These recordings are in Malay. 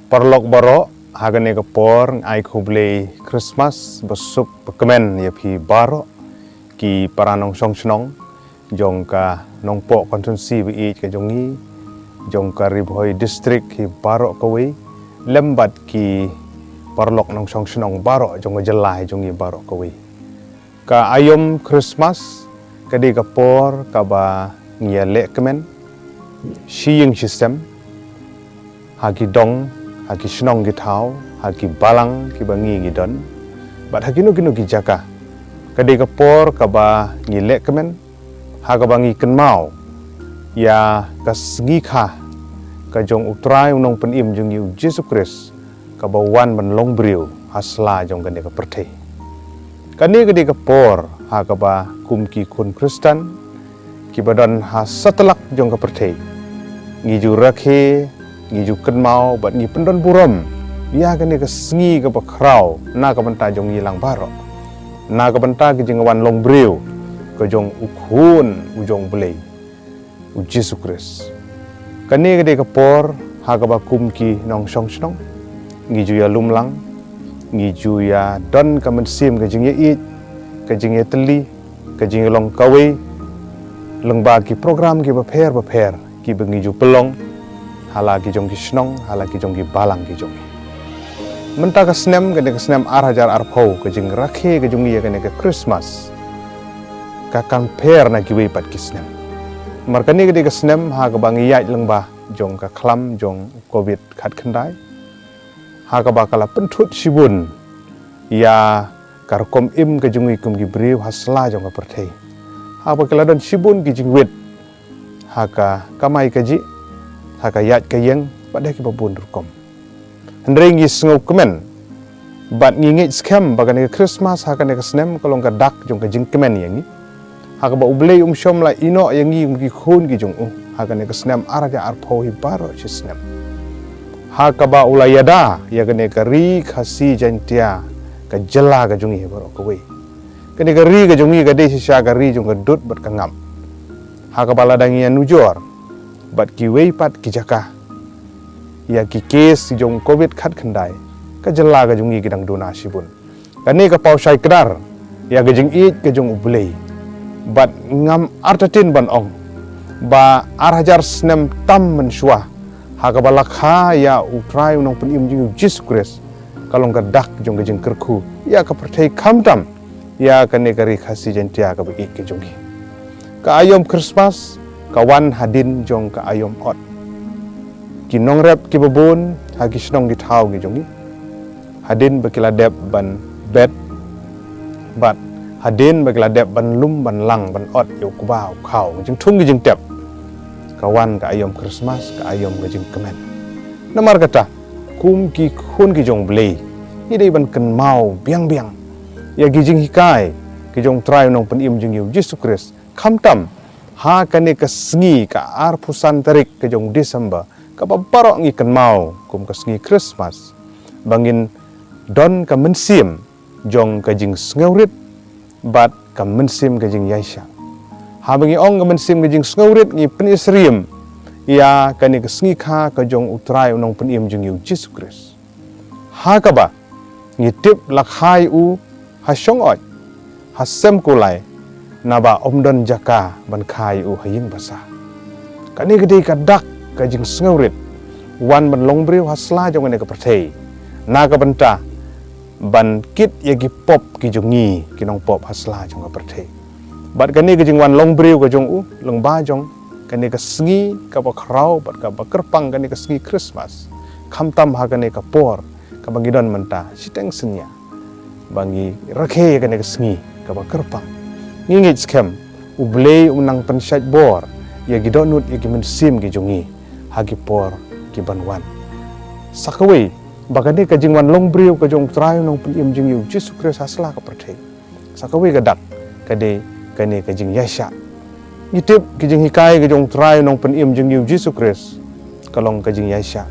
Parlok baro hagane ka por ai khuble Christmas besuk pekemen ya phi baro ki paranong song snong jong ka nongpo konsensi bi ka jongi jong ka ribhoi district ki baro kawi lembat ki parlok nong song snong baro jong jelai jongi baro kawi ka ayom Christmas kadi ka por ka ba ngia le kemen shiying system hagi dong hagi snong gi thau hagi balang ki bangi gi don bat hagi no gi jaka kadi ka por ka ba ngi le kemen haga bangi kenmau ya ka sngi kha ka jong utrai unong pen im jong yu Jesus Christ ka ba wan ban long briu hasla jong kani ka perthei kani kadi ka por haga ba kum ki kun Kristen ki badan ha satlak jong ka perthei ngi ju rakhe ngi ju kenmau bat ngi pendon buram ya kani ka sngi ka ba krau na ka banta jong yilang baro na ka banta ki jing wan long briu ka jong ukhun ujong blei u Jesus Christ kani ka por ha ka ba kum ki nong song snong ngi ju ya lumlang ngi ju ya don ka men sim ka jing ye it ka jing ye teli ka jing long kawe lengba ki program ki ba pher ki bengi ju pelong hala ki jong ki snong hala ki jong ki balang ki jong menta ka snem ar hajar ar phau ka jing rakhe ka jong ye ka Christmas ka kan pher na ki we pat ki snem mar kani ka snem ha ka bangi yai lengba jong ka khlam jong covid khat khandai ha ka ba kala penthut sibun ya kar kom im ka jong kum ki briu hasla jong ka perthei ha ba kala don sibun ki jing wet ha ka kamai ka ji ha ka yat ka yeng pada ki babun rukom hendring gi sngo kemen bat ngi scam bagan ka Christmas ha ka ne ka snem kalong ka dak jong ka jing kemen yang ni ha ka ba ublei shom la ino yang ngi ki khun ki jong ha ka ne ka snem araja ar pho hi baro chi snem ha ka ba ulayada ya ka ne ka ri khasi jantia ka jela ka jong hi baro ka we ka ne ka ri ka jong hi ka de sha ka ri jong ka dut bat ka ngam ha ka ba la dang ya nujor bat ki wei pat ki jaka ya ki case jong covid khat khandai ka jela ga jungi gidang dona sibun kani ka pau sai kdar ya ga jing it ka jong ublei bat ngam artatin ban ong ba ar hajar snem tam mensua ha ka balakha ya utrai unong pen im jing Jesus Christ kalong ka dak jong ga jing kerku ya ka perthei khamtam ya kani ka ri khasi jentia ka bi ke jongi ka ayom Christmas kawan hadin jong ka ayom ot kinong rep ki babun hagi snong gi thau gi jongi hadin bakila dep ban bet bat hadin bakila dep ban lum ban lang ban ot yu kubau khau jing thung gi jing tep kawan ka ayom Christmas ka ayom ga jing kemen namar kata kum ki khun ki jong blei ni dei ban ken mau biang ya gi jing hikai ki jong trai nong pen im jing yu Jesus Christ khamtam ha kani ka sngi ka ar pusan tarik ke jong December ka babaro ngi kan mau kum ka sngi Christmas bangin don ka mensim jong ka jing sngurit bat ka mensim ka jing yaisha ha bangi ong ka mensim ka jing sngurit ngi penisrim ya kani ka sngi kha ka jong utrai unong penim jing yu Jesus Christ ha ka ba ngi tip lakhai u ha shong oi ha sem kulai naba omdon jaka ban khai u haying basa kani gede ka dak ka jing sngurit wan ban longbriu hasla jong ne ka perthei na ka banta ban kit ya gi pop ki jongi ki nong pop hasla jong ka perthei bat kani ka jing wan longbriu ka jong u lengba jong kani ka sngi ka ba khrau bat ka ba kerpang kani ka sngi Christmas khamtam ha kani ka por ka bangi don menta siteng senya bangi rakhe kani ka sngi ka ba kerpang ngingit scam ublei unang pensat bor ya gidonut ya gimen sim gi jongi hagi por ki banwan sakawi bagane ka jingwan long briu ka jong trai nong pim jing yu Jesus Christ hasla ka perthei sakawi ka dak ka de kane ka jing yasha yitip ki jing hikai ka jong trai nong pim jing yu Jesus Christ kalong ka jing yasha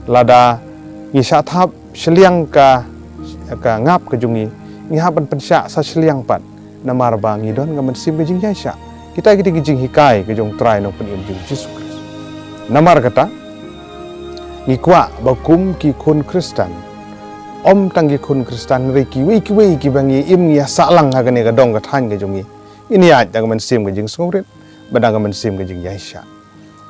lada ngisa thap seliang ka ngap ka jongi ngihapan pensya sa seliang pat namar bangi don ngamen sim ke jing yaisha kita jing hikai ke jong trai no pen im jing Jesus Christ namar kata ngikwa bakum ki kun Kristen om tanggi kun Kristen re ki wi ki bangi im ya salang ha gane ga dong ga than ga jongi ini ya dang men sim ga jing sungret badang ga men sim ga jing yaisha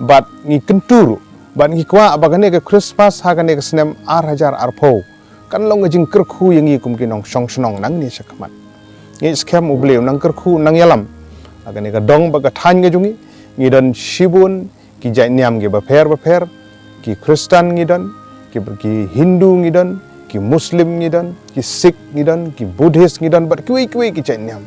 bat ngi kenturu bat ngikwa bagane ga Christmas ha gane ga snem ar hajar arpo kan long ga jing kerkhu yang ngi kum ki nong song snong nang ni sakmat ngi scam ubleu nang kerkhu nang yalam ha gane ga dong ba ga than ga jongi ngi don shibun ki jai niam ge ba pher ki Kristen ngidon ki Hindu ngidon ki Muslim ngidon ki Sikh ngidon ki Buddhist ngidon bat ki ki chanyam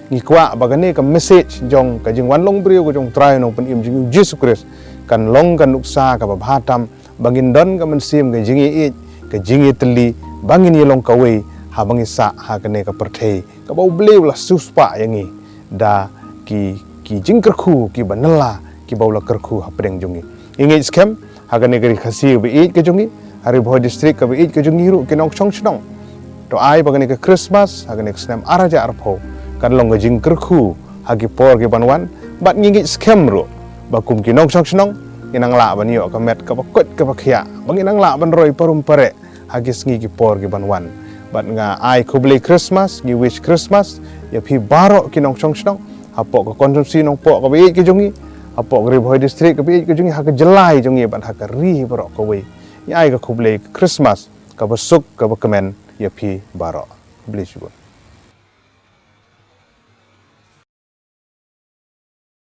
ngi kwa bagane ka message jong ka jing wan long brio ko jong try no pen im jing Jesus Christ kan long kan uksa ka bhatam bangin don ka men sim ka jingi e ka jingi teli bangin ye long ka we ha bangi sa ha kane ka perthei ka bau bleu la suspa yangi da ki jing kerkhu ki banala ki bau la kerkhu ha preng jongi ingi scam hagane gari khasi be eat ke jongi hari boy district ka be eat ke jongi ru ke nong chong chnong to ai bagane ke Christmas hagane snam araja arpho kan long jing kerkhu hagi por ke banwan bat ngi scam ru bakum ki nong chong chnong inang la ban yo ka met ka bakot ka bakhya bang inang la ban roi parum pare hagi sngi ki por ke banwan bat nga ai kuble Christmas gi wish Christmas ya phi baro ki nong chong chnong hapo ka konsumsi nong po ka be eat ke jongi apok gari boy district ka bi ka jungi ha ka jelai jungi ban ha ka ri baro ko we ni ai ka khuble Christmas ka basuk ka ba kemen ya phi baro bless you